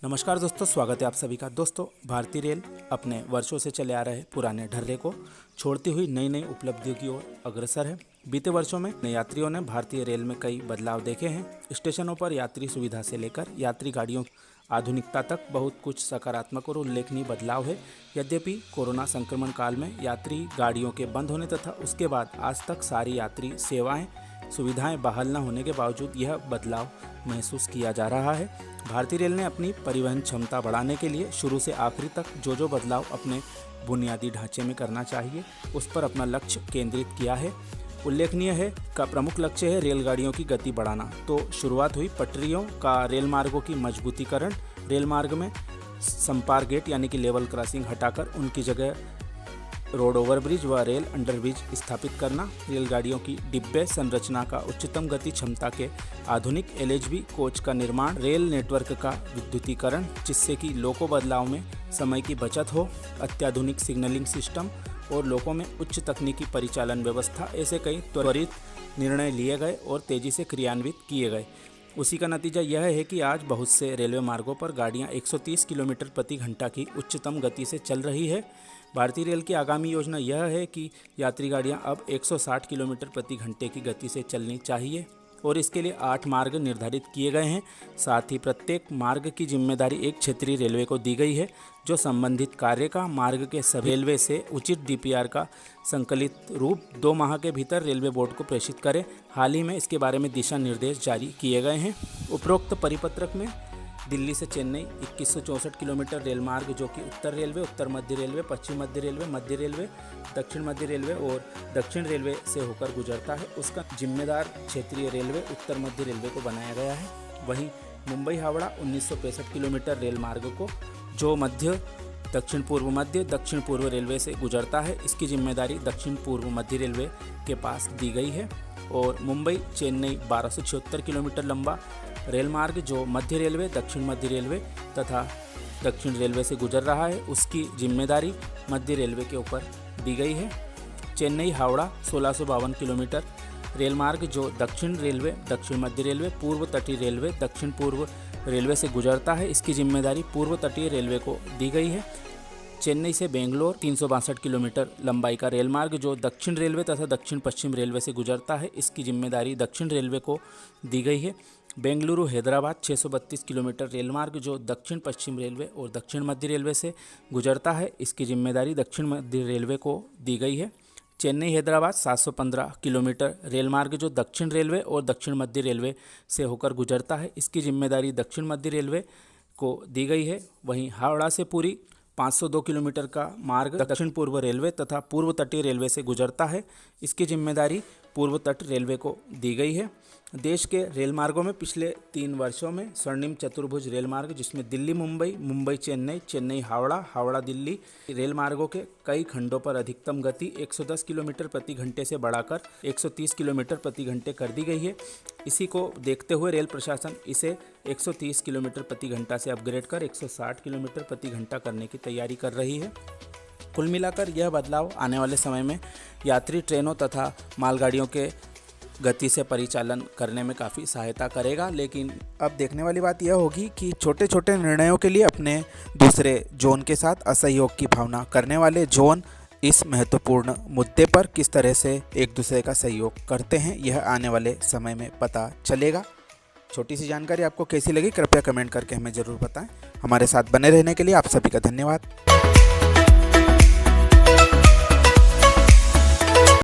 नमस्कार दोस्तों, स्वागत है आप सभी का। दोस्तों, भारतीय रेल अपने वर्षों से चले आ रहे पुराने ढर्रे को छोड़ती हुई नई नई उपलब्धियों की ओर अग्रसर है। बीते वर्षों में यात्रियों ने भारतीय रेल में कई बदलाव देखे हैं। स्टेशनों पर यात्री सुविधा से लेकर यात्री गाड़ियों आधुनिकता तक बहुत कुछ सकारात्मक और उल्लेखनीय बदलाव है। यद्यपि कोरोना संक्रमण काल में यात्री गाड़ियों के बंद होने तथा उसके बाद आज तक सारी यात्री सेवाएं सुविधाएं बहाल न होने के बावजूद यह बदलाव महसूस किया जा रहा है। भारतीय रेल ने अपनी परिवहन क्षमता बढ़ाने के लिए शुरू से आखिरी तक जो बदलाव अपने बुनियादी ढांचे में करना चाहिए उस पर अपना लक्ष्य केंद्रित किया है। उल्लेखनीय है का प्रमुख लक्ष्य है रेलगाड़ियों की गति बढ़ाना। तो शुरुआत हुई पटरियों का रेल मार्गों की मजबूतीकरण। रेल मार्ग में संपार गेट यानी कि लेवल क्रॉसिंग हटाकर उनकी जगह रोड ओवरब्रिज व रेल अंडरब्रिज स्थापित करना। रेलगाड़ियों की डिब्बे संरचना का उच्चतम गति क्षमता के आधुनिक एलएचबी कोच का निर्माण। रेल नेटवर्क का विद्युतीकरण जिससे कि लोको बदलाव में समय की बचत हो। अत्याधुनिक सिग्नलिंग सिस्टम और लोकों में उच्च तकनीकी परिचालन व्यवस्था। ऐसे कई त्वरित निर्णय लिए गए और तेजी से क्रियान्वित किए गए। उसी का नतीजा यह है कि आज बहुत से रेलवे मार्गों पर गाड़ियां 130 किलोमीटर प्रति घंटा की उच्चतम गति से चल रही है। भारतीय रेल की आगामी योजना यह है कि यात्री गाड़ियां अब 160 किलोमीटर प्रति घंटे की गति से चलनी चाहिए और इसके लिए 8 मार्ग निर्धारित किए गए हैं। साथ ही प्रत्येक मार्ग की जिम्मेदारी एक क्षेत्रीय रेलवे को दी गई है जो संबंधित कार्य का मार्ग के सभी रेलवे से उचित डीपीआर का संकलित रूप 2 माह के भीतर रेलवे बोर्ड को प्रेषित करें। हाल ही में इसके बारे में दिशा निर्देश जारी किए गए हैं। उपरोक्त परिपत्रक में दिल्ली से चेन्नई 2164 किलोमीटर रेल मार्ग जो कि उत्तर रेलवे, उत्तर मध्य रेलवे, पश्चिम मध्य रेलवे, दक्षिण मध्य रेलवे और दक्षिण रेलवे से होकर गुजरता है, उसका जिम्मेदार क्षेत्रीय रेलवे उत्तर मध्य रेलवे को बनाया गया है। वहीं मुंबई हावड़ा 1965 किलोमीटर रेल मार्ग को जो दक्षिण पूर्व रेलवे से गुजरता है, इसकी जिम्मेदारी दक्षिण पूर्व मध्य रेलवे के पास दी गई है। और मुंबई चेन्नई 1276 किलोमीटर लंबा रेल मार्ग जो मध्य रेलवे, दक्षिण मध्य रेलवे तथा दक्षिण रेलवे से गुजर रहा है, उसकी जिम्मेदारी मध्य रेलवे के ऊपर दी गई है। चेन्नई हावड़ा 1652 किलोमीटर रेल मार्ग जो दक्षिण रेलवे, दक्षिण मध्य रेलवे, पूर्व तटीय रेलवे, दक्षिण पूर्व रेलवे से गुजरता है, इसकी जिम्मेदारी पूर्व तटीय रेलवे को दी गई है। चेन्नई से बेंगलोर 362 किलोमीटर लंबाई का रेल मार्ग जो दक्षिण रेलवे तथा दक्षिण पश्चिम रेलवे से गुजरता है, इसकी जिम्मेदारी दक्षिण रेलवे को दी गई है। बेंगलुरु हैदराबाद 632 किलोमीटर रेल मार्ग जो दक्षिण पश्चिम रेलवे और दक्षिण मध्य रेलवे से गुजरता है, इसकी जिम्मेदारी दक्षिण मध्य रेलवे को दी गई है। चेन्नई हैदराबाद 715 किलोमीटर रेल मार्ग जो दक्षिण रेलवे और दक्षिण मध्य रेलवे से होकर गुजरता है, इसकी जिम्मेदारी दक्षिण मध्य रेलवे को दी गई है। वहीं हावड़ा से पुरी 502 किलोमीटर का मार्ग दक्षिण पूर्व रेलवे तथा पूर्व तटीय रेलवे से गुजरता है, इसकी जिम्मेदारी पूर्व तट रेलवे को दी गई है। देश के रेल मार्गों में पिछले 3 वर्षों में स्वर्णिम चतुर्भुज रेल मार्ग जिसमें दिल्ली मुंबई, मुंबई चेन्नई, चेन्नई हावड़ा, हावड़ा दिल्ली रेल मार्गों के कई खंडों पर अधिकतम गति 110 किलोमीटर प्रति घंटे से बढ़ाकर 130 किलोमीटर प्रति घंटे कर दी गई है। इसी को देखते हुए रेल प्रशासन इसे 130 किलोमीटर प्रति घंटा से अपग्रेड कर 160 किलोमीटर प्रति घंटा करने की तैयारी कर रही है। कुल मिलाकर यह बदलाव आने वाले समय में यात्री ट्रेनों तथा मालगाड़ियों के गति से परिचालन करने में काफ़ी सहायता करेगा। लेकिन अब देखने वाली बात यह होगी कि छोटे छोटे निर्णयों के लिए अपने दूसरे जोन के साथ असहयोग की भावना करने वाले जोन इस महत्वपूर्ण मुद्दे पर किस तरह से एक दूसरे का सहयोग करते हैं, यह आने वाले समय में पता चलेगा। छोटी सी जानकारी आपको कैसी लगी कृपया कमेंट करके हमें ज़रूर बताएं। हमारे साथ बने रहने के लिए आप सभी का धन्यवाद।